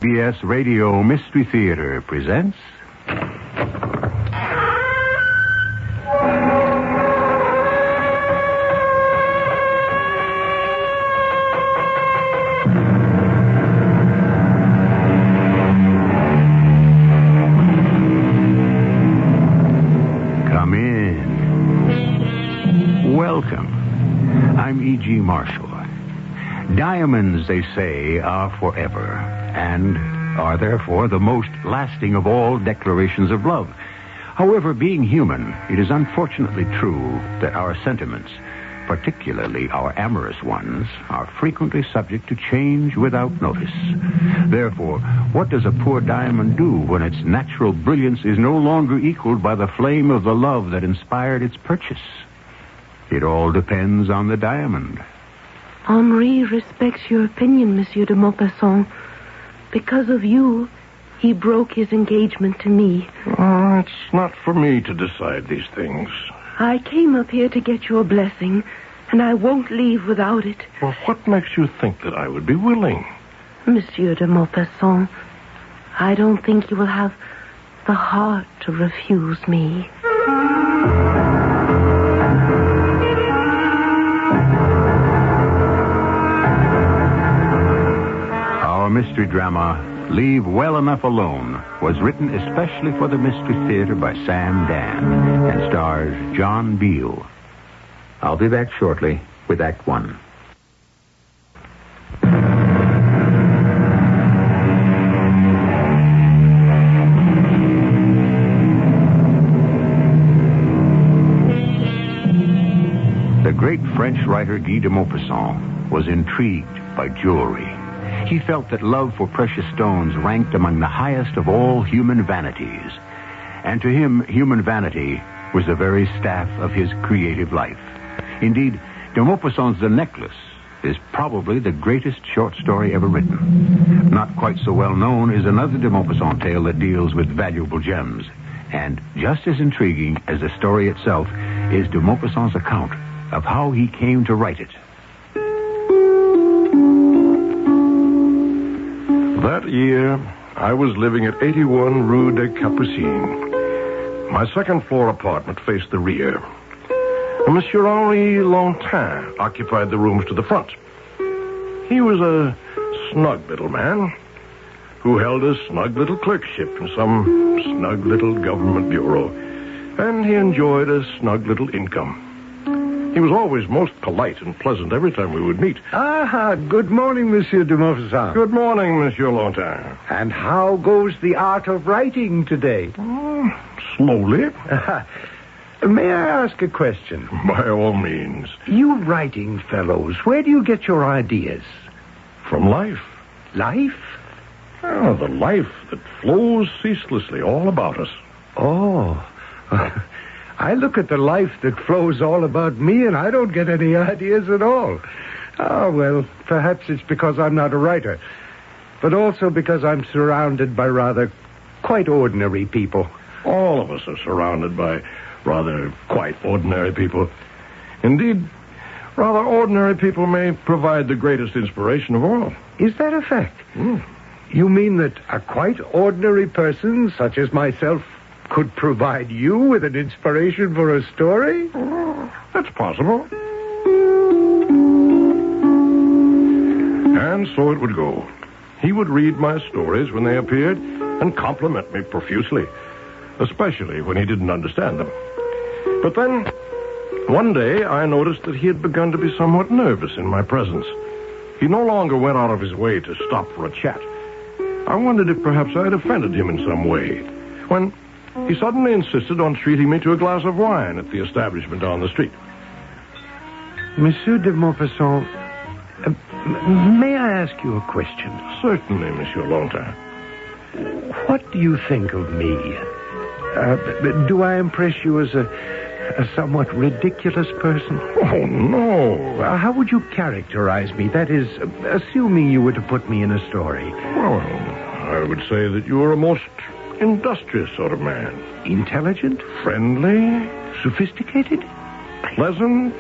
CBS Radio Mystery Theater presents... Come in. Welcome. I'm E.G. Marshall. Diamonds, they say, are forever, and are therefore the most lasting of all declarations of love. However, being human, it is unfortunately true that our sentiments, particularly our amorous ones, are frequently subject to change without notice. Therefore, what does a poor diamond do when its natural brilliance is no longer equaled by the flame of the love that inspired its purchase? It all depends on the diamond. Henri respects your opinion, Monsieur de Maupassant. Because of you, he broke his engagement to me. Oh, it's not for me to decide these things. I came up here to get your blessing, and I won't leave without it. Well, what makes you think that I would be willing? Monsieur de Maupassant, I don't think you will have the heart to refuse me. Our mystery drama, Leave Well Enough Alone, was written especially for the Mystery Theater by Sam Dan and stars John Beale. I'll be back shortly with Act One. The great French writer Guy de Maupassant was intrigued by jewelry. He felt that love for precious stones ranked among the highest of all human vanities. And to him, human vanity was the very staff of his creative life. Indeed, de Maupassant's The Necklace is probably the greatest short story ever written. Not quite so well known is another de Maupassant tale that deals with valuable gems. And just as intriguing as the story itself is de Maupassant's account of how he came to write it. That year, I was living at 81 Rue des Capucines. My second-floor apartment faced the rear. Monsieur Henri Lontin occupied the rooms to the front. He was a snug little man who held a snug little clerkship in some snug little government bureau, and he enjoyed a snug little income. He was always most polite and pleasant every time we would meet. Good morning, Monsieur de Maupassant. Good morning, Monsieur Lontin. And how goes the art of writing today? Slowly. May I ask a question? By all means. You writing fellows, where do you get your ideas? From life. Life? Oh, the life that flows ceaselessly all about us. Oh. I look at the life that flows all about me, and I don't get any ideas at all. Oh, well, perhaps it's because I'm not a writer, but also because I'm surrounded by rather quite ordinary people. All of us are surrounded by rather quite ordinary people. Indeed, rather ordinary people may provide the greatest inspiration of all. Is that a fact? You mean that a quite ordinary person, such as myself, could provide you with an inspiration for a story? That's possible. And so it would go. He would read my stories when they appeared and compliment me profusely, especially when he didn't understand them. But then, one day, I noticed that he had begun to be somewhat nervous in my presence. He no longer went out of his way to stop for a chat. I wondered if perhaps I had offended him in some way, when he suddenly insisted on treating me to a glass of wine at the establishment down the street. Monsieur de Maupassant, may I ask you a question? Certainly, Monsieur Lontin. What do you think of me? Do I impress you as a somewhat ridiculous person? Oh, no. How would you characterize me? That is, assuming you were to put me in a story. Well, I would say that you are a most industrious sort of man. Intelligent? Friendly? Sophisticated? Pleasant?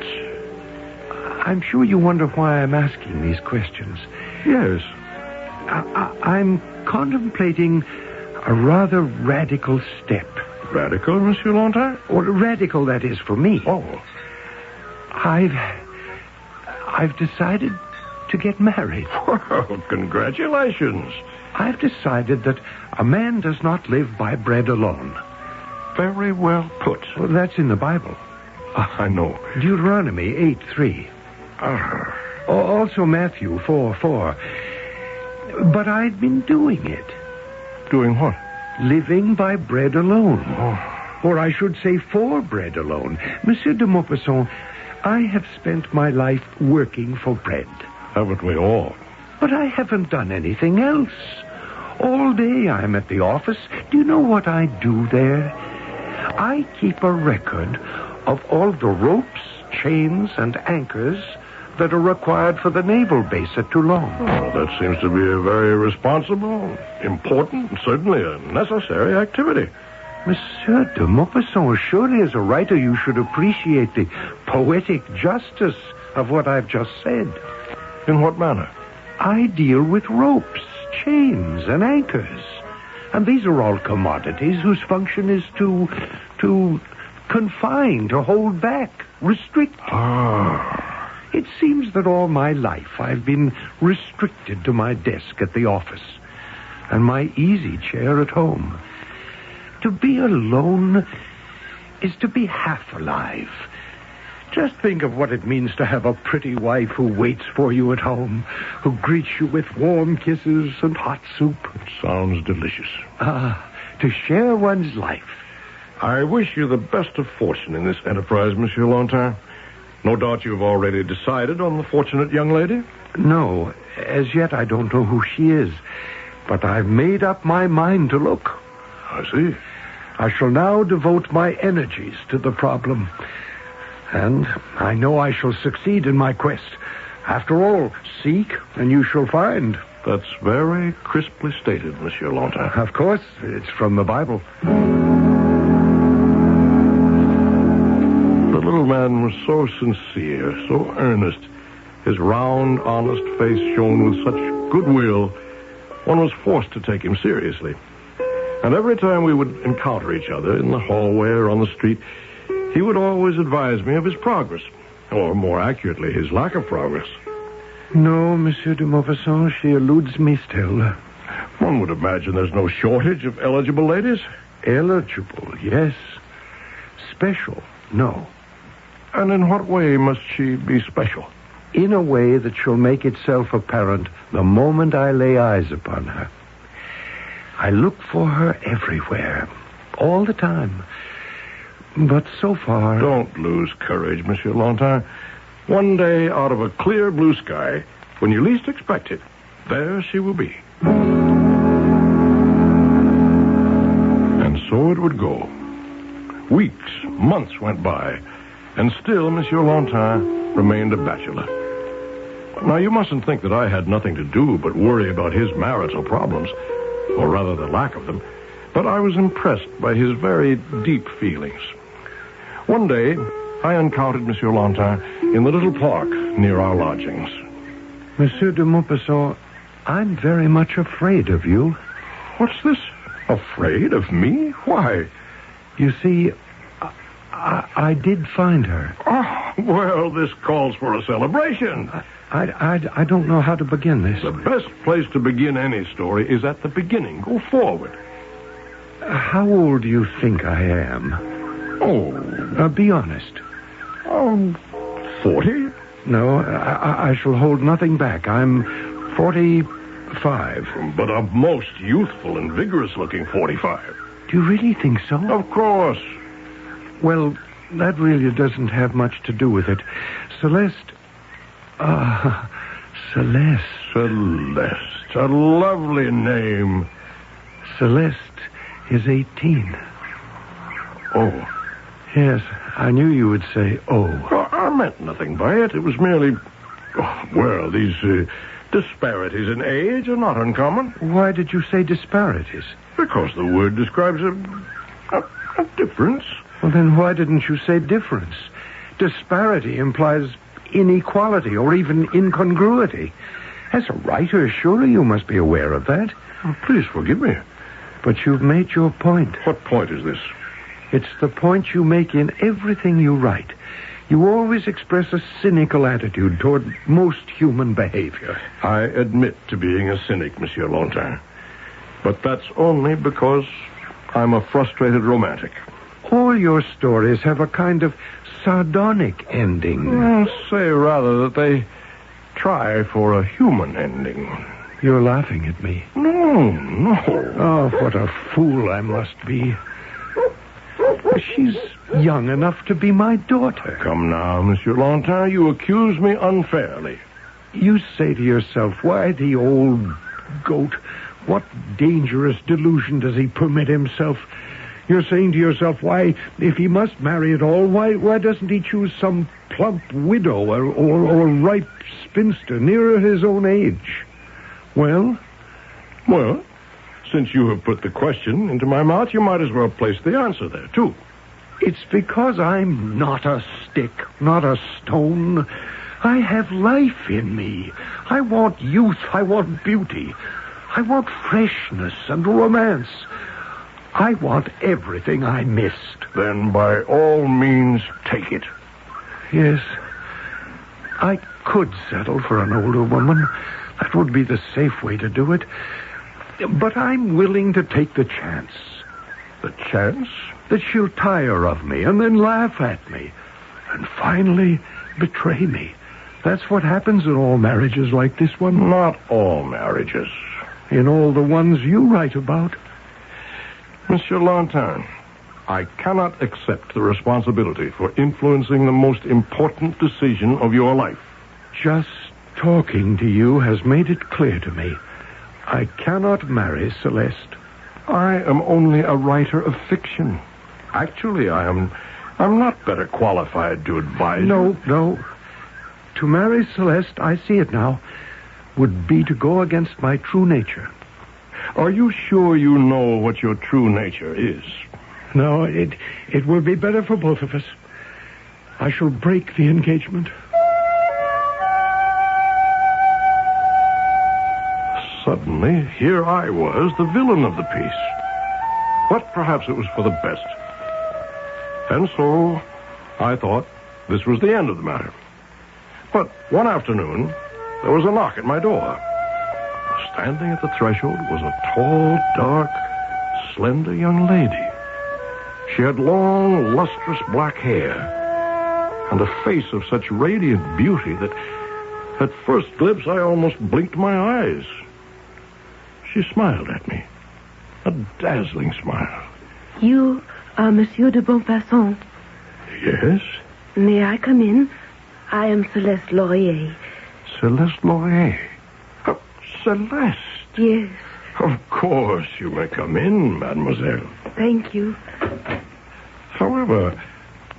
I'm sure you wonder why I'm asking these questions. Yes. I'm contemplating a rather radical step. Radical, Monsieur Longtime? Or radical, that is, for me. Oh. I've decided to get married. Well, congratulations. I've decided that a man does not live by bread alone. Very well put. Well, that's in the Bible. I know. Deuteronomy 8:3. Also Matthew 4:4. But I've been doing it. Doing what? Living by bread alone. Oh. Or I should say for bread alone. Monsieur de Maupassant, I have spent my life working for bread. Haven't we all? But I haven't done anything else. All day I'm at the office. Do you know what I do there? I keep a record of all the ropes, chains, and anchors that are required for the naval base at Toulon. Oh, that seems to be a very responsible, important, and certainly a necessary activity. Monsieur de Maupassant, surely as a writer you should appreciate the poetic justice of what I've just said. In what manner? I deal with ropes, chains, and anchors. And these are all commodities whose function is to confine, to hold back, restrict. It seems that all my life I've been restricted to my desk at the office and my easy chair at home. To be alone is to be half alive. Just think of what it means to have a pretty wife who waits for you at home, who greets you with warm kisses and hot soup. It sounds delicious. To share one's life. I wish you the best of fortune in this enterprise, Monsieur Longtime. No doubt you've already decided on the fortunate young lady? No, as yet I don't know who she is, but I've made up my mind to look. I see. I shall now devote my energies to the problem. And I know I shall succeed in my quest. After all, seek and you shall find. That's very crisply stated, Monsieur Longtime. Of course, it's from the Bible. The little man was so sincere, so earnest. His round, honest face shone with such goodwill, one was forced to take him seriously. And every time we would encounter each other in the hallway or on the street, he would always advise me of his progress, or more accurately, his lack of progress. No, Monsieur de Maupassant, she eludes me still. One would imagine there's no shortage of eligible ladies. Eligible, yes. Special, no. And in what way must she be special? In a way that shall make itself apparent the moment I lay eyes upon her. I look for her everywhere, all the time. But so far... Don't lose courage, Monsieur Longtime. One day, out of a clear blue sky, when you least expect it, there she will be. And so it would go. Weeks, months went by, and still Monsieur Longtime remained a bachelor. Now, you mustn't think that I had nothing to do but worry about his marital problems, or rather the lack of them, but I was impressed by his very deep feelings. One day, I encountered Monsieur Longtime in the little park near our lodgings. Monsieur de Maupassant, I'm very much afraid of you. What's this? Afraid of me? Why? You see, I did find her. Oh, well, this calls for a celebration. I don't know how to begin this. The best place to begin any story is at the beginning. Go forward. How old do you think I am? Oh. Be honest. 40? No, I shall hold nothing back. I'm 45. But a most youthful and vigorous-looking 45. Do you really think so? Of course. Well, that really doesn't have much to do with it. Celeste. Celeste. Celeste. A lovely name. Celeste is 18. Oh. Yes, I knew you would say, oh. Well, I meant nothing by it. It was merely... well, these disparities in age are not uncommon. Why did you say disparities? Because the word describes a difference. Well, then why didn't you say difference? Disparity implies inequality or even incongruity. As a writer, surely you must be aware of that. Oh, please forgive me. But you've made your point. What point is this? It's the point you make in everything you write. You always express a cynical attitude toward most human behavior. I admit to being a cynic, Monsieur Lontin. But that's only because I'm a frustrated romantic. All your stories have a kind of sardonic ending. I'll say rather that they try for a human ending. You're laughing at me. No. Oh, what a fool I must be. She's young enough to be my daughter. Come now, Monsieur Lontin, you accuse me unfairly. You say to yourself, why the old goat? What dangerous delusion does he permit himself? You're saying to yourself, why, if he must marry at all, why doesn't he choose some plump widow or ripe spinster nearer his own age? Well, since you have put the question into my mouth, you might as well place the answer there, too. it's because I'm not a stick, not a stone. I have life in me. I want youth. I want beauty. I want freshness and romance. I want everything I missed. Then by all means, take it. Yes. I could settle for an older woman. That would be the safe way to do it. But I'm willing to take the chance. The chance? That she'll tire of me and then laugh at me. And finally betray me. That's what happens in all marriages like this one. Not all marriages. In all the ones you write about. Monsieur Lontin, I cannot accept the responsibility for influencing the most important decision of your life. Just talking to you has made it clear to me. I cannot marry Celeste. I am only a writer of fiction. Actually, I'm not better qualified to advise you. No. To marry Celeste, I see it now, would be to go against my true nature. Are you sure you know what your true nature is? No, it will be better for both of us. I shall break the engagement. Suddenly, here I was, the villain of the piece. But perhaps it was for the best. And so, I thought this was the end of the matter. But one afternoon, there was a knock at my door. Standing at the threshold was a tall, dark, slender young lady. She had long, lustrous black hair and a face of such radiant beauty that at first glimpse I almost blinked my eyes. She smiled at me, a dazzling smile. You are Monsieur de Montfaucon. Yes? May I come in? I am Celeste Laurier. Celeste Laurier. Oh, Celeste. Yes. Of course you may come in, mademoiselle. Thank you. However,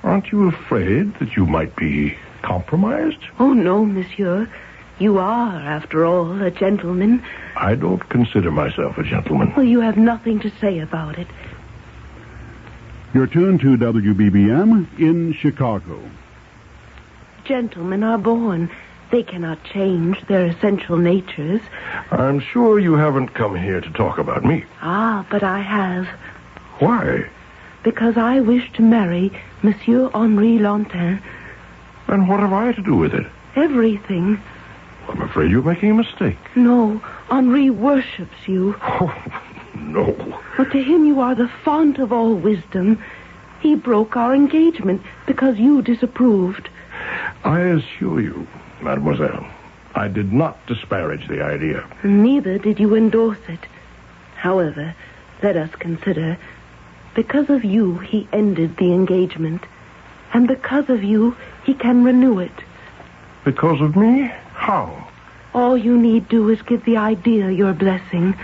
aren't you afraid that you might be compromised? Oh, no, monsieur. You are, after all, a gentleman. I don't consider myself a gentleman. Well, you have nothing to say about it. You're tuned to WBBM in Chicago. Gentlemen are born. They cannot change their essential natures. I'm sure you haven't come here to talk about me. Ah, but I have. Why? Because I wish to marry Monsieur Henri Lontin. And what have I to do with it? Everything. I'm afraid you're making a mistake. No, Henri worships you. Oh, no. But to him you are the font of all wisdom. He broke our engagement because you disapproved. I assure you, mademoiselle, I did not disparage the idea. Neither did you endorse it. However, let us consider. Because of you, he ended the engagement. And because of you, he can renew it. Because of me? How? All you need do is give the idea your blessing.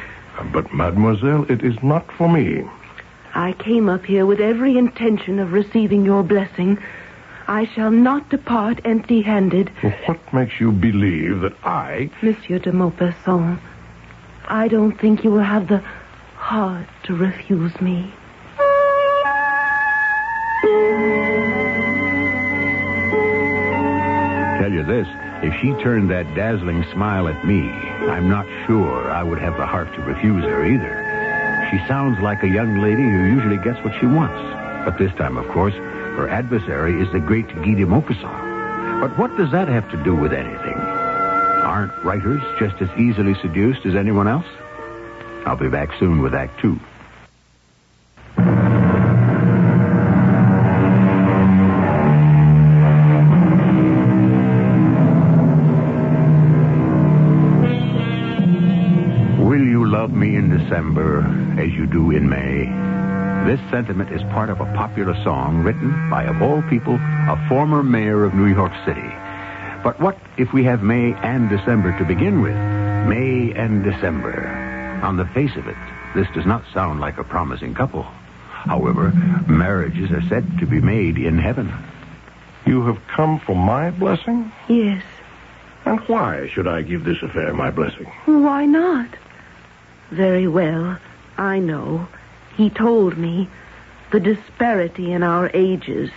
But, mademoiselle, it is not for me. I came up here with every intention of receiving your blessing. I shall not depart empty-handed. Well, what makes you believe that I... Monsieur de Maupassant, I don't think you will have the heart to refuse me. Tell you this, If she turned that dazzling smile at me, I'm not sure I would have the heart to refuse her either. She sounds like a young lady who usually gets what she wants. But this time, of course, her adversary is the great Guy de Maupassant. But what does that have to do with anything? Aren't writers just as easily seduced as anyone else? I'll be back soon with Act 2. Will you love me in December as you do in May? This sentiment is part of a popular song written by, of all people, a former mayor of New York City. But what if we have May and December to begin with? May and December. On the face of it, this does not sound like a promising couple. However, marriages are said to be made in heaven. You have come for my blessing? Yes. And why should I give this affair my blessing? Why not? Very well. I know. He told me. The disparity in our ages.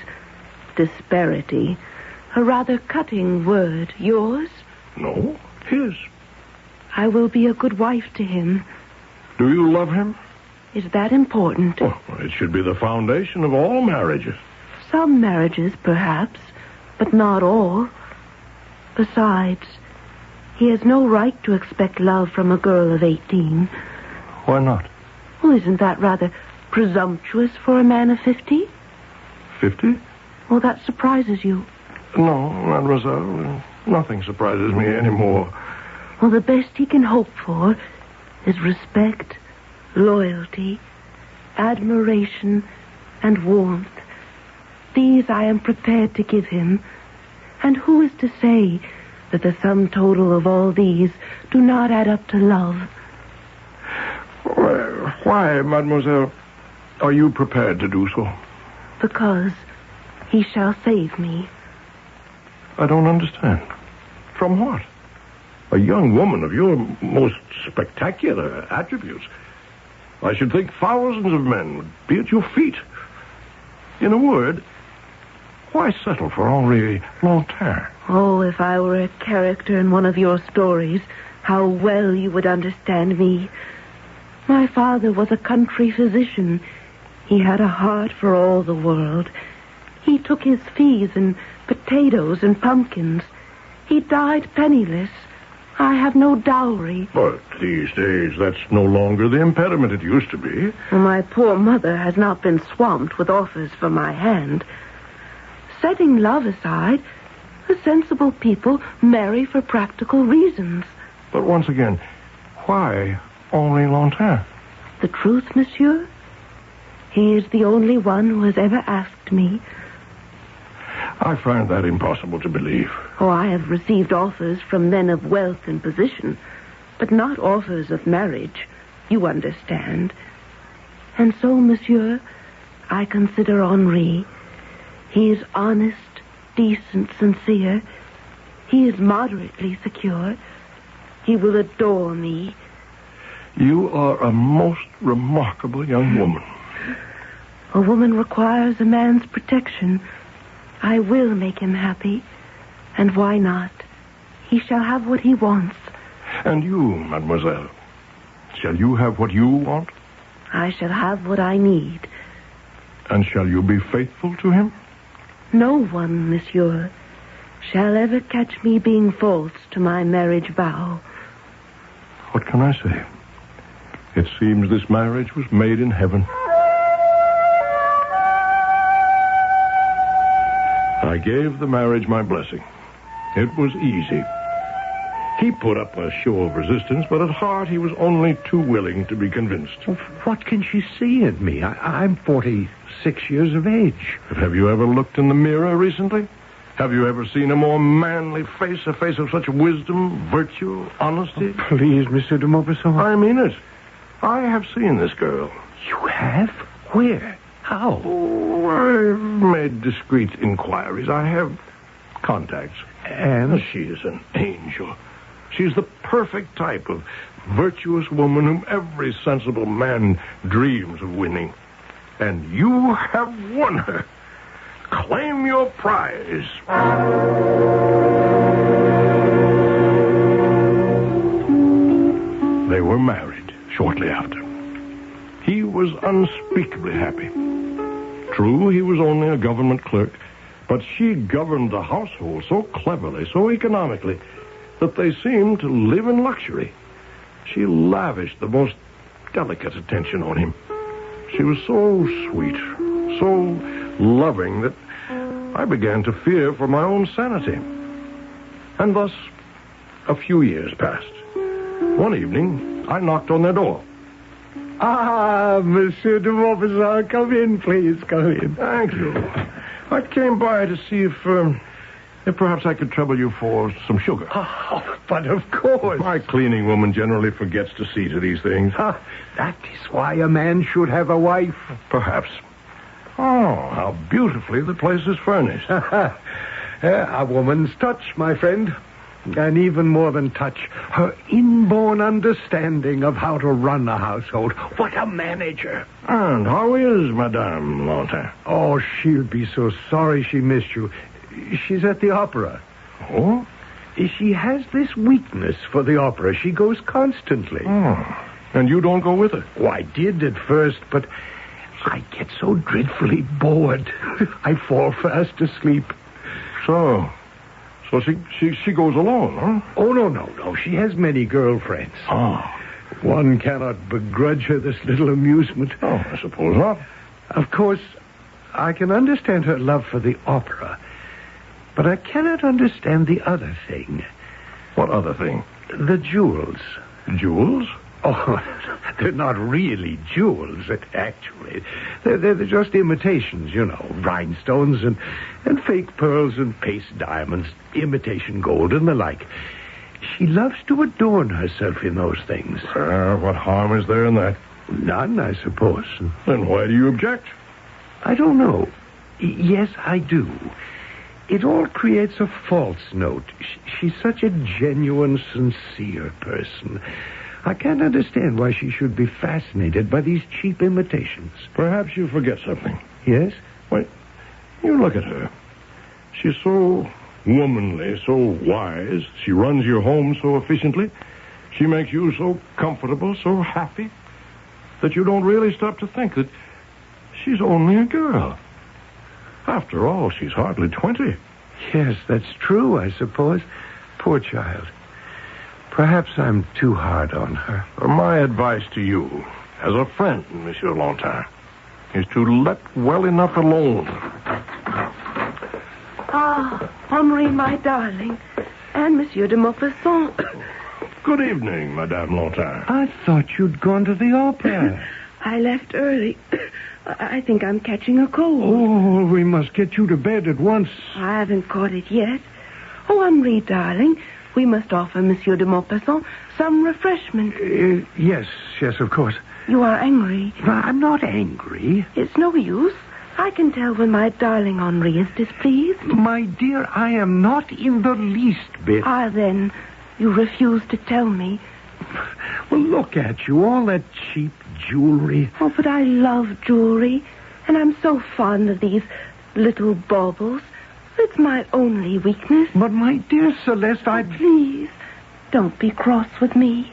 Disparity. A rather cutting word. Yours? No, his. I will be a good wife to him. Do you love him? Is that important? Well, it should be the foundation of all marriages. Some marriages, perhaps, but not all. Besides, he has no right to expect love from a girl of 18. Why not? Well, isn't that rather presumptuous for a man of 50? 50? Well, that surprises you. No, mademoiselle. Nothing surprises me anymore. Well, the best he can hope for is respect, loyalty, admiration, and warmth. These I am prepared to give him. And who is to say that the sum total of all these do not add up to love? Why, mademoiselle, are you prepared to do so? Because he shall save me. I don't understand. From what? A young woman of your most spectacular attributes. I should think thousands of men would be at your feet. In a word, why settle for Henri Longtemps? Oh, if I were a character in one of your stories, how well you would understand me. My father was a country physician. He had a heart for all the world. He took his fees in potatoes and pumpkins. He died penniless. I have no dowry. But these days, that's no longer the impediment it used to be. My poor mother has not been swamped with offers for my hand. Setting love aside, the sensible people marry for practical reasons. But once again, why Henri Longtemps? The truth, monsieur? He is the only one who has ever asked me. I find that impossible to believe. Oh, I have received offers from men of wealth and position, but not offers of marriage. You understand. And so, monsieur, I consider Henri. He is honest, decent, sincere. He is moderately secure. He will adore me. You are a most remarkable young woman. A woman requires a man's protection. I will make him happy. And why not? He shall have what he wants. And you, mademoiselle, shall you have what you want? I shall have what I need. And shall you be faithful to him? No one, monsieur, shall ever catch me being false to my marriage vow. What can I say? It seems this marriage was made in heaven. I gave the marriage my blessing. It was easy. He put up a show of resistance, but at heart he was only too willing to be convinced. Well, what can she see in me? I'm 46 years of age. But have you ever looked in the mirror recently? Have you ever seen a more manly face, a face of such wisdom, virtue, honesty? Oh, please, Monsieur de Maupassant. I mean it. I have seen this girl. You have? Where? How? Oh, I've made discreet inquiries. I have contacts. And? She is an angel. She's the perfect type of virtuous woman whom every sensible man dreams of winning. And you have won her. Claim your prize. they were married shortly after. He was unspeakably happy. True, he was only a government clerk, but she governed the household so cleverly, so economically, that they seemed to live in luxury. She lavished the most delicate attention on him. She was so sweet, so loving that I began to fear for my own sanity. And thus, a few years passed. One evening, I knocked on their door. Ah, Monsieur de Maupassant, come in, please, come in. Thank you. I came by to see if perhaps I could trouble you for some sugar. Oh, but of course. My cleaning woman generally forgets to see to these things. That is why a man should have a wife. Perhaps. Oh, how beautifully the place is furnished. A woman's touch, my friend. And even more than touch, her inborn understanding of how to run a household. What a manager. And how is Madame Lantin? Oh, she'll be so sorry she missed you. She's at the opera. Oh? She has this weakness for the opera. She goes constantly. Oh. And you don't go with her? Oh, I did at first, but I get so dreadfully bored. I fall fast asleep. So she goes alone, huh? Oh, no. She has many girlfriends. Oh. One cannot begrudge her this little amusement. Oh, I suppose not. Of course, I can understand her love for the opera, but I cannot understand the other thing. What other thing? The jewels. Jewels? Oh, they're not really jewels, actually. They're just imitations, rhinestones and fake pearls and paste diamonds, imitation gold and the like. She loves to adorn herself in those things. What harm is there in that? None, I suppose. Then why do you object? I don't know. Yes, I do. It all creates a false note. She's such a genuine, sincere person. I can't understand why she should be fascinated by these cheap imitations. Perhaps you forget something. Yes? Why, you look at her. She's so womanly, so wise. She runs your home so efficiently. She makes you so comfortable, so happy, that you don't really stop to think that she's only a girl. After all, she's hardly 20. Yes, that's true, I suppose. Poor child. Perhaps I'm too hard on her. My advice to you, as a friend, Monsieur Lantin, is to let well enough alone. Ah, Henri, my darling. And Monsieur de Maupassant. Good evening, Madame Lantin. I thought you'd gone to the opera. I left early. I think I'm catching a cold. Oh, we must get you to bed at once. I haven't caught it yet. Oh, Henri, darling, we must offer Monsieur de Maupassant some refreshment. Yes, of course. You are angry. I'm not angry. It's no use. I can tell when my darling Henri is displeased. My dear, I am not in the least bit. Ah, then, you refuse to tell me. Well, look at you, all that cheap jewelry. Oh, but I love jewelry, and I'm so fond of these little baubles. It's my only weakness. But, my dear Celeste, Please, don't be cross with me.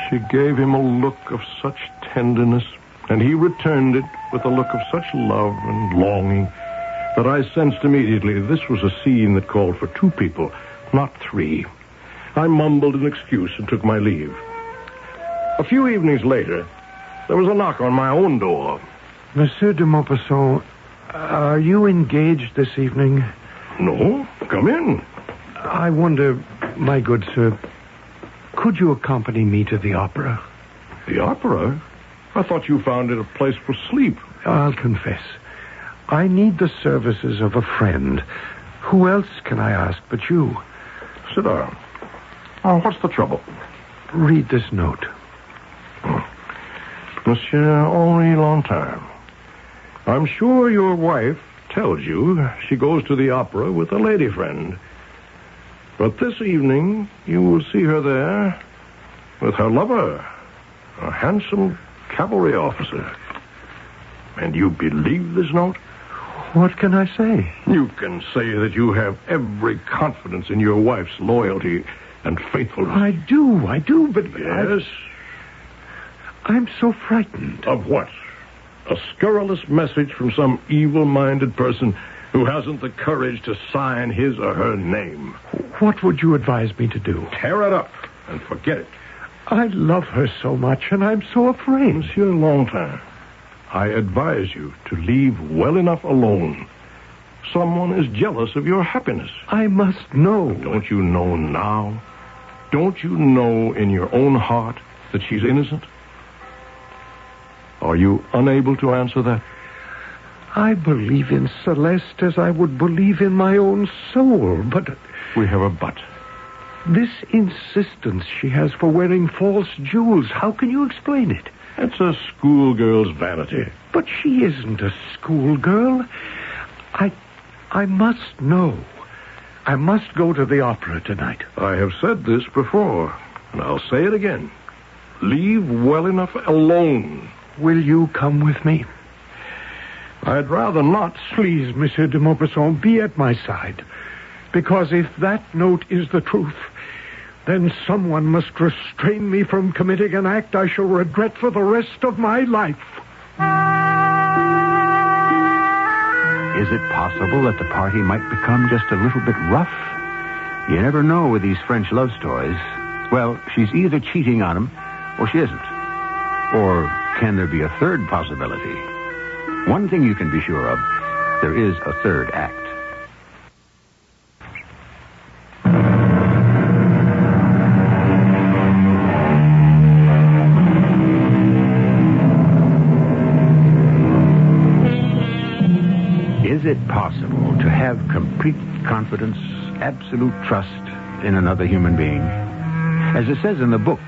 She gave him a look of such tenderness, and he returned it with a look of such love and longing, that I sensed immediately this was a scene that called for two people, not three. I mumbled an excuse and took my leave. A few evenings later, there was a knock on my own door. Monsieur de Maupassant, are you engaged this evening? No, come in. I wonder, my good sir, could you accompany me to the opera? The opera? I thought you found it a place for sleep. I'll confess. I need the services of a friend. Who else can I ask but you? Sit down. Oh, what's the trouble? Read this note. Monsieur Henri Lantin, I'm sure your wife tells you she goes to the opera with a lady friend. But this evening, you will see her there with her lover, a handsome cavalry officer. And you believe this note? What can I say? You can say that you have every confidence in your wife's loyalty, and faithfulness. I do, but... Yes? I'm so frightened. Of what? A scurrilous message from some evil-minded person who hasn't the courage to sign his or her name. What would you advise me to do? Tear it up and forget it. I love her so much, and I'm so afraid. Monsieur Longtime, I advise you to leave well enough alone. Someone is jealous of your happiness. I must know. Don't you know now? Don't you know in your own heart that she's innocent? Are you unable to answer that? I believe in Celeste as I would believe in my own soul, but... We have a but. This insistence she has for wearing false jewels, how can you explain it? It's a schoolgirl's vanity. But she isn't a schoolgirl. I must know. I must go to the opera tonight. I have said this before, and I'll say it again. Leave well enough alone. Will you come with me? I'd rather not. Please, Monsieur de Maupassant, be at my side. Because if that note is the truth, then someone must restrain me from committing an act I shall regret for the rest of my life. Is it possible that the party might become just a little bit rough? You never know with these French love stories. Well, she's either cheating on him, or she isn't. Or can there be a third possibility? One thing you can be sure of, there is a third act. Is it possible to have complete confidence, absolute trust in another human being? As it says in the book,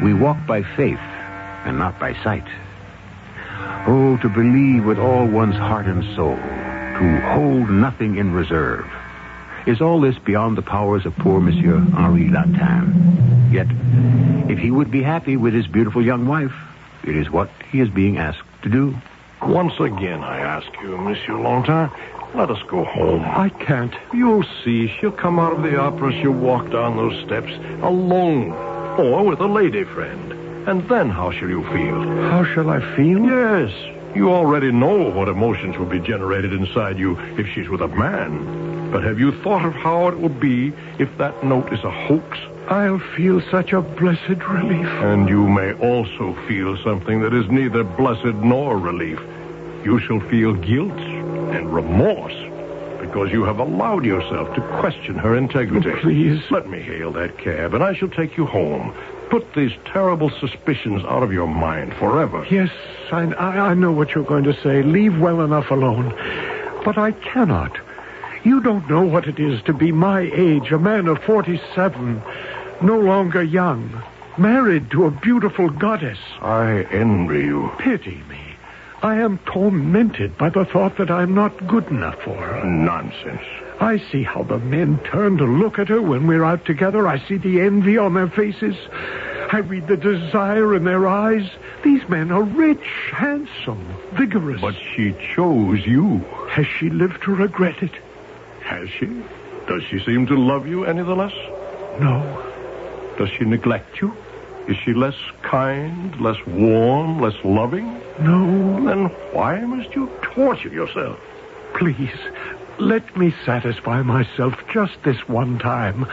we walk by faith and not by sight. Oh, to believe with all one's heart and soul, to hold nothing in reserve. Is all this beyond the powers of poor Monsieur Henri Lantin? Yet, if he would be happy with his beautiful young wife, it is what he is being asked to do. Once again, I ask you, Monsieur Longtime, let us go home. I can't. You'll see. She'll come out of the opera. She'll walk down those steps alone or with a lady friend. And then how shall you feel? How shall I feel? Yes. You already know what emotions will be generated inside you if she's with a man. But have you thought of how it will be if that note is a hoax? I'll feel such a blessed relief. And you may also feel something that is neither blessed nor relief. You shall feel guilt and remorse because you have allowed yourself to question her integrity. Oh, please. Let me hail that cab, and I shall take you home. Put these terrible suspicions out of your mind forever. Yes, I know what you're going to say. Leave well enough alone. But I cannot. You don't know what it is to be my age, a man of 47, no longer young, married to a beautiful goddess. I envy you. Pity me. I am tormented by the thought that I'm not good enough for her. Nonsense. I see how the men turn to look at her when we're out together. I see the envy on their faces. I read the desire in their eyes. These men are rich, handsome, vigorous. But she chose you. Has she lived to regret it? Has she? Does she seem to love you any the less? No. Does she neglect you? Is she less kind, less warm, less loving? No. Then why must you torture yourself? Please, let me satisfy myself just this one time.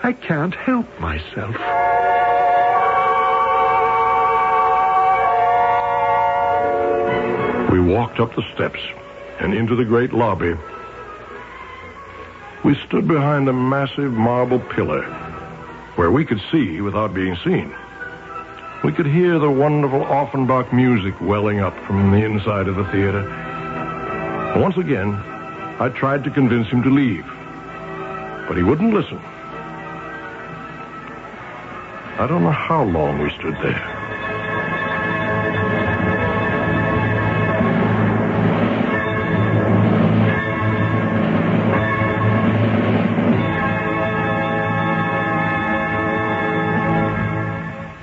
I can't help myself. We walked up the steps and into the great lobby. We stood behind a massive marble pillar where we could see without being seen. We could hear the wonderful Offenbach music welling up from the inside of the theater. Once again, I tried to convince him to leave, but he wouldn't listen. I don't know how long we stood there.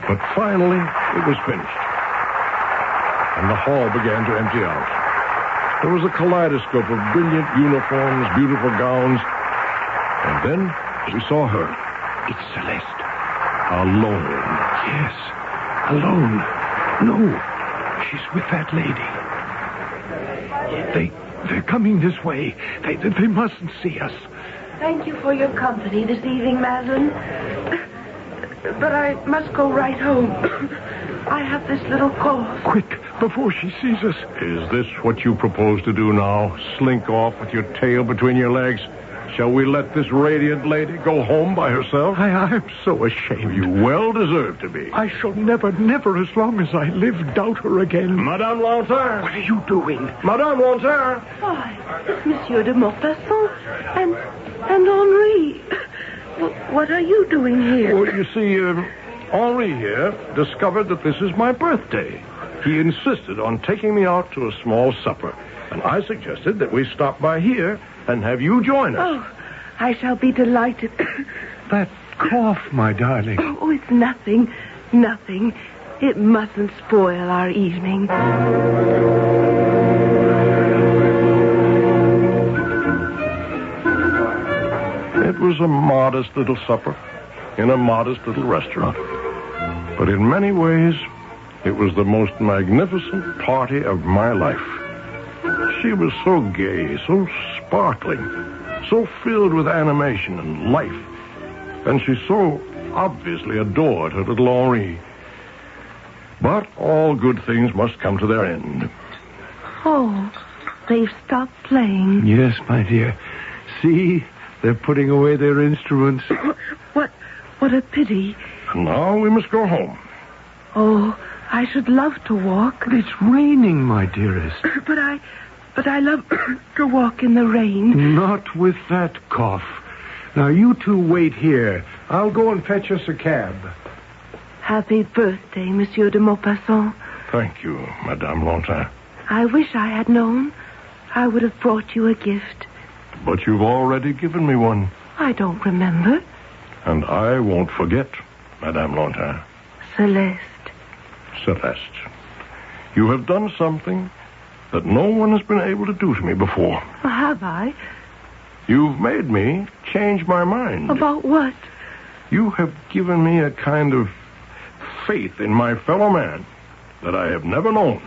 But finally, it was finished, and the hall began to empty out. There was a kaleidoscope of brilliant uniforms, beautiful gowns, and then we saw her, It's Celeste. Alone. Yes, alone. No, she's with that lady. They're coming this way. They mustn't see us. Thank you for your company this evening, Madeline. But I must go right home. I have this little cough. Quick, before she sees us. Is this what you propose to do now? Slink off with your tail between your legs? Shall we let this radiant lady go home by herself? I'm so ashamed. You well deserve to be. I shall never, as long as I live, doubt her again. Madame Lanterre! What are you doing? Madame Lanterre! Why, it's Monsieur de Maupassant and Henri. What are you doing here? Well, you see, Henri here discovered that this is my birthday. He insisted on taking me out to a small supper, and I suggested that we stop by here and have you join us. Oh, I shall be delighted. That cough, my darling. Oh, it's nothing. Nothing. It mustn't spoil our evening. It was a modest little supper in a modest little restaurant. But in many ways, it was the most magnificent party of my life. She was so gay, so sparkling, so filled with animation and life. And she so obviously adored her little Henri. But all good things must come to their end. Oh, they've stopped playing. Yes, my dear. See, they're putting away their instruments. What a pity. And now we must go home. Oh, I should love to walk. But it's raining, my dearest. But I love to walk in the rain. Not with that cough. Now, you two wait here. I'll go and fetch us a cab. Happy birthday, Monsieur de Maupassant. Thank you, Madame Lantin. I wish I had known. I would have brought you a gift. But you've already given me one. I don't remember. And I won't forget, Madame Lantin. Celeste. Celeste, you have done something that no one has been able to do to me before. Have I? You've made me change my mind. About what? You have given me a kind of faith in my fellow man that I have never known,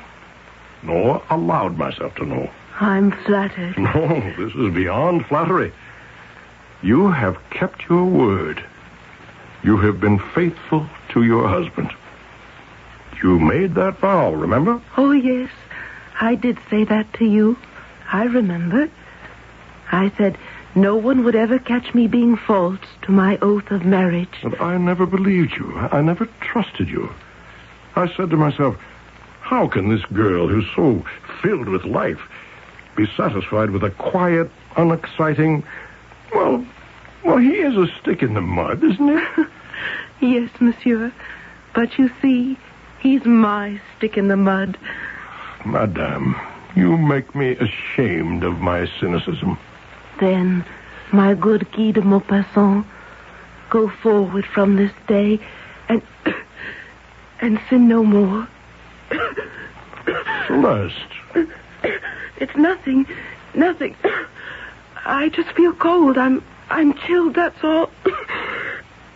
nor allowed myself to know. I'm flattered. No, this is beyond flattery. You have kept your word. You have been faithful to your husband. You made that vow, remember? Oh, yes. I did say that to you. I remember. I said no one would ever catch me being false to my oath of marriage. But I never believed you. I never trusted you. I said to myself, how can this girl who's so filled with life be satisfied with a quiet, unexciting... Well, he is a stick in the mud, isn't he? Yes, monsieur. But you see, he's my stick in the mud. Madame, you make me ashamed of my cynicism. Then, my good Guy de Maupassant, go forward from this day and sin no more. Celeste. It's nothing. I just feel cold. I'm chilled, that's all.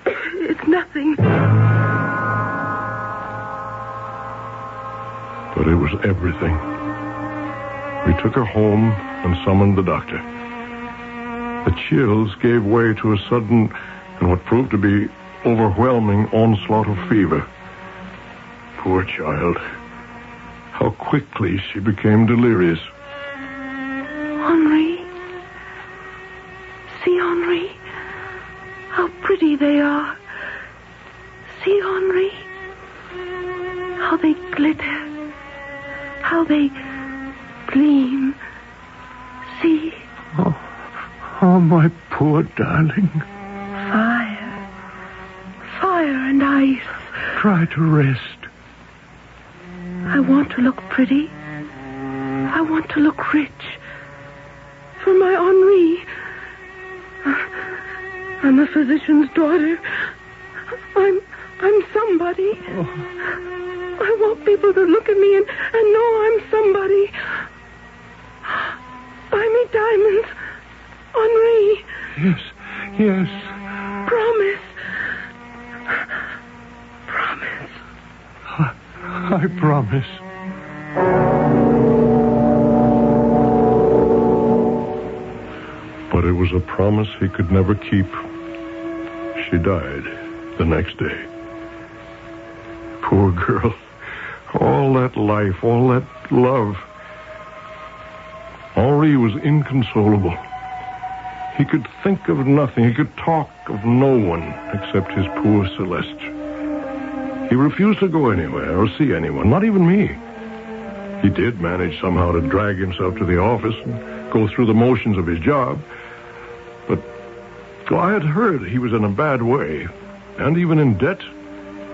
It's nothing. But it was everything. We took her home and summoned the doctor. The chills gave way to a sudden and what proved to be overwhelming onslaught of fever. Poor child. How quickly she became delirious. Henri. See, Henri. How pretty they are. See, Henri. How they glitter. How they gleam. See. Oh, my poor darling. Fire and ice. Try to rest. I want to look pretty. I want to look rich. For my Henri. I'm a physician's daughter. I'm somebody. Oh. I want people to look at me and know I'm somebody. Buy me diamonds. Henri. Yes. Promise. I promise. But it was a promise he could never keep. She died the next day. Poor girl. All that life, all that love. Henri was inconsolable. He could think of nothing. He could talk of no one except his poor Celeste. He refused to go anywhere or see anyone, not even me. He did manage somehow to drag himself to the office and go through the motions of his job. But I had heard he was in a bad way, and even in debt.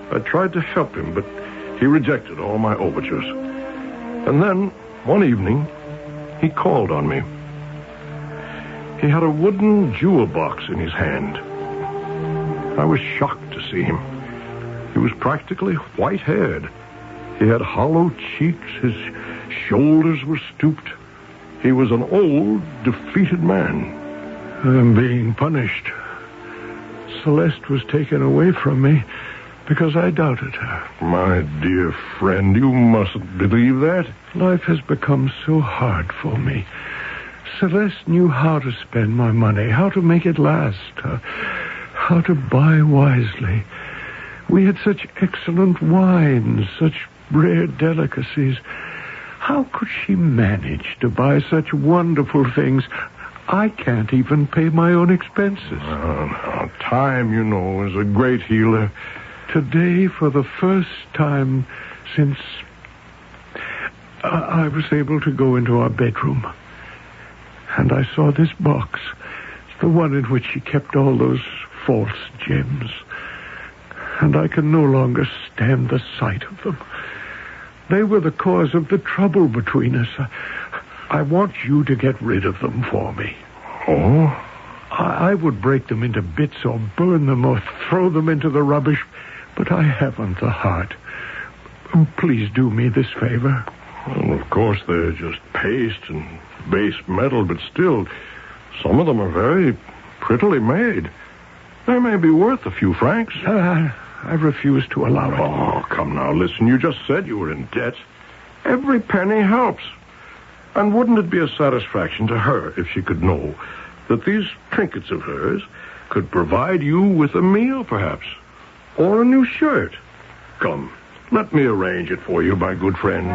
I tried to help him, but he rejected all my overtures. And then, one evening, he called on me. He had a wooden jewel box in his hand. I was shocked to see him. He was practically white-haired. He had hollow cheeks. His shoulders were stooped. He was an old, defeated man. I'm being punished. Celeste was taken away from me because I doubted her. My dear friend, you mustn't believe that. Life has become so hard for me. Celeste knew how to spend my money, how to make it last, how to buy wisely. We had such excellent wines, such rare delicacies. How could she manage to buy such wonderful things? I can't even pay my own expenses. Time, you know, is a great healer. Today, for the first time since I was able to go into our bedroom, and I saw this box, the one in which she kept all those false gems. And I can no longer stand the sight of them. They were the cause of the trouble between us. I want you to get rid of them for me. Oh? I would break them into bits or burn them or throw them into the rubbish, but I haven't the heart. Please do me this favor. Well, of course, they're just paste and base metal, but still, some of them are very prettily made. They may be worth a few francs. I refuse to allow it. Oh, come now, listen. You just said you were in debt. Every penny helps. And wouldn't it be a satisfaction to her if she could know that these trinkets of hers could provide you with a meal, perhaps, or a new shirt? Come, let me arrange it for you, my good friend.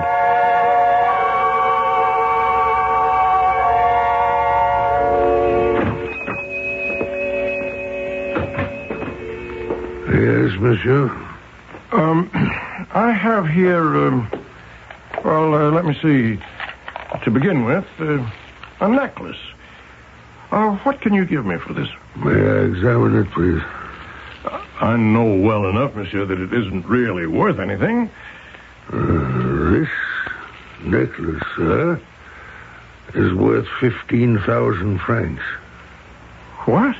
Yes, monsieur. I have here, let me see. To begin with, a necklace. What can you give me for this? May I examine it, please? I know well enough, monsieur, that it isn't really worth anything. This necklace, sir, is worth 15,000 francs. What?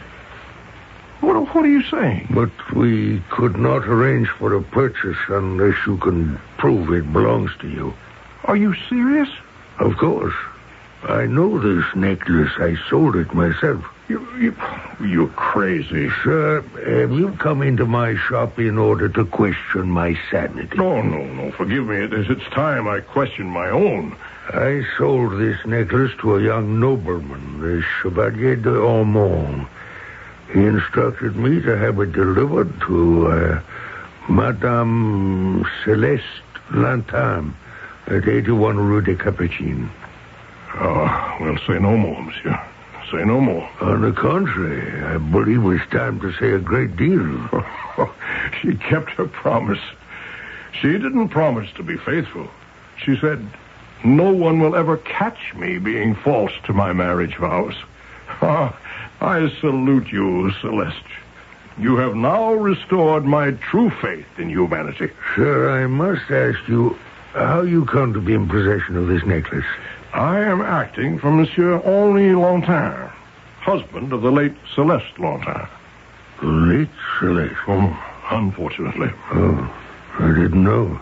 What are you saying? But we could not arrange for a purchase unless you can prove it belongs to you. Are you serious? Of course. I know this necklace. I sold it myself. You're crazy. Sir, have you come into my shop in order to question my sanity? No. Forgive me. It's time I question my own. I sold this necklace to a young nobleman, the Chevalier de Ormond. He instructed me to have it delivered to Madame Celeste Lantin at 81 Rue des Capucines. Oh, well, say no more, monsieur. Say no more. On the contrary, I believe it's time to say a great deal. She kept her promise. She didn't promise to be faithful. She said, no one will ever catch me being false to my marriage vows. I salute you, Celeste. You have now restored my true faith in humanity. Sir, I must ask you how you come to be in possession of this necklace. I am acting for Monsieur Henri Lantin, husband of the late Celeste Lantin. Late Celeste? Unfortunately. Oh, I didn't know.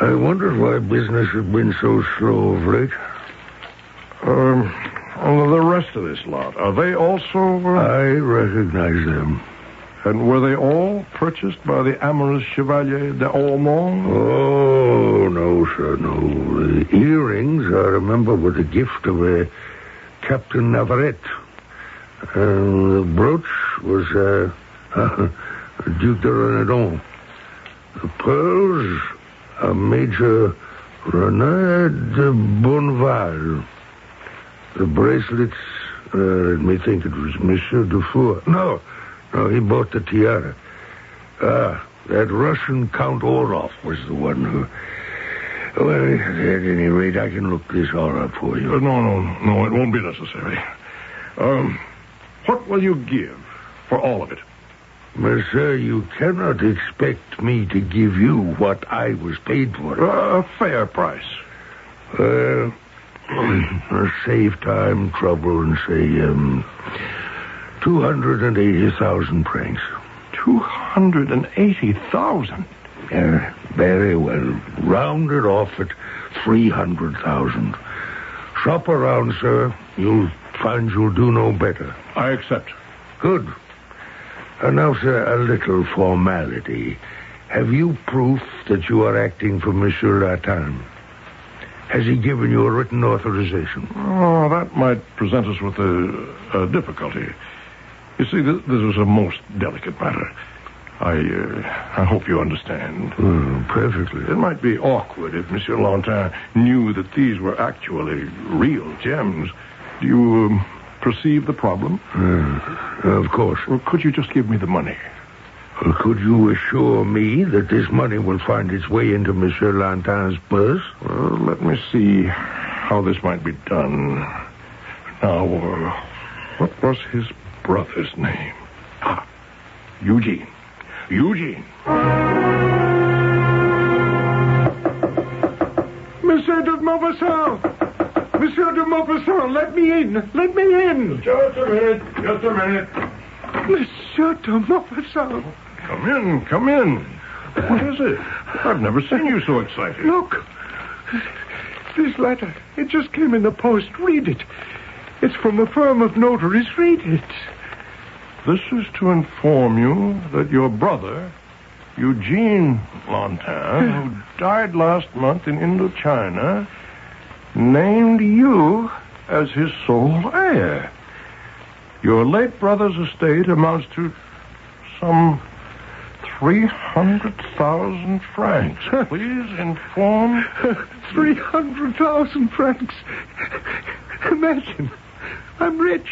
I wondered why business had been so slow of late. The rest of this lot, are they also... I recognize them. And were they all purchased by the amorous Chevalier d'Ormond? Oh, no, sir, no. The earrings, I remember, were the gift of Captain Navarrete. The brooch was Duke de Renaudon. The pearls, Major Renard de Bonneval. The bracelets, let me think, it was Monsieur Dufour. No, he bought the tiara. That Russian Count Orloff was the one who... Well, at any rate, I can look this all up for you. No, it won't be necessary. What will you give for all of it? Monsieur, you cannot expect me to give you what I was paid for. A fair price. Save time, trouble, and say, 280,000 francs. 280,000? Very well. Round it off at 300,000. Shop around, sir. You'll find you'll do no better. I accept. Good. And now, sir, a little formality. Have you proof that you are acting for Monsieur Latin? Has he given you a written authorization? Oh, that might present us with a difficulty. You see, this is a most delicate matter. I hope you understand. Perfectly. It might be awkward if Monsieur Lantin knew that these were actually real gems. Do you perceive the problem? Of course. Or could you just give me the money? Could you assure me that this money will find its way into Monsieur Lantin's purse? Well, let me see how this might be done. Now, what was his brother's name? Eugene. Monsieur de Maupassant! Monsieur de Maupassant, let me in! Just a minute. Monsieur de Maupassant! Come in. What is it? I've never seen you so excited. Look! This letter, it just came in the post. Read it. It's from a firm of notaries. Read it. This is to inform you that your brother, Eugene Lantin, who died last month in Indochina, named you as his sole heir. Your late brother's estate amounts to some 300,000 francs. Please inform... 300,000 francs. Imagine. I'm rich.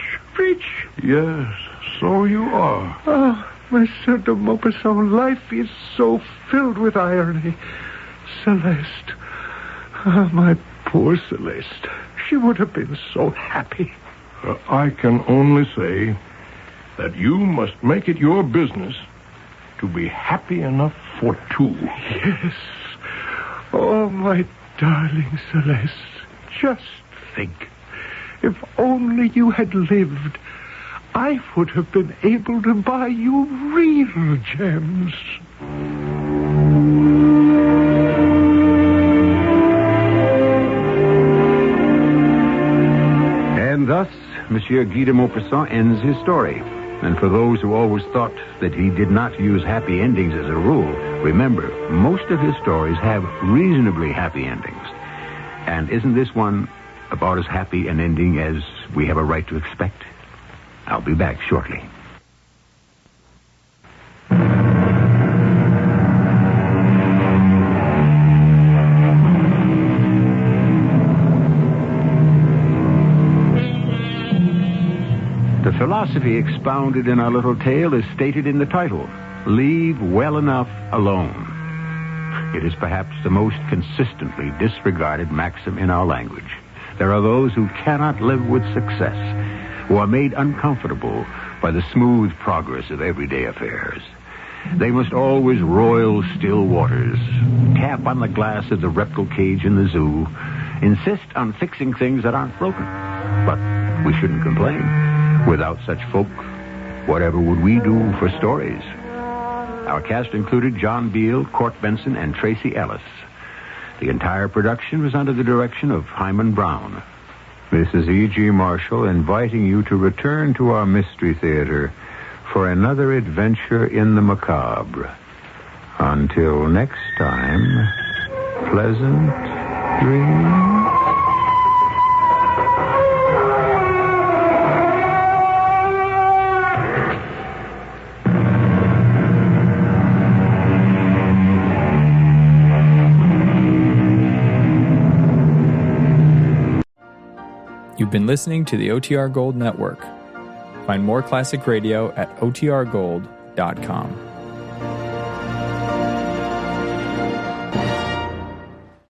Yes, so you are. Oh, Monsieur de Maupassant, life is so filled with irony. Celeste. Oh, my poor Celeste. She would have been so happy. I can only say that you must make it your business to be happy enough for two. Yes. Oh, my darling Celeste. Just think. If only you had lived, I would have been able to buy you real gems. And thus, Monsieur Guy de Maupassant ends his story. And for those who always thought that he did not use happy endings as a rule, remember, most of his stories have reasonably happy endings. And isn't this one about as happy an ending as we have a right to expect? I'll be back shortly. The philosophy expounded in our little tale is stated in the title, Leave Well Enough Alone. It is perhaps the most consistently disregarded maxim in our language. There are those who cannot live with success, who are made uncomfortable by the smooth progress of everyday affairs. They must always roil still waters, tap on the glass of the reptile cage in the zoo, insist on fixing things that aren't broken. But we shouldn't complain. Without such folk, whatever would we do for stories? Our cast included John Beale, Court Benson, and Tracy Ellis. The entire production was under the direction of Hyman Brown. This is E.G. Marshall inviting you to return to our Mystery Theater for another adventure in the macabre. Until next time, pleasant dreams. You've been listening to the OTR Gold Network. Find more classic radio at otrgold.com.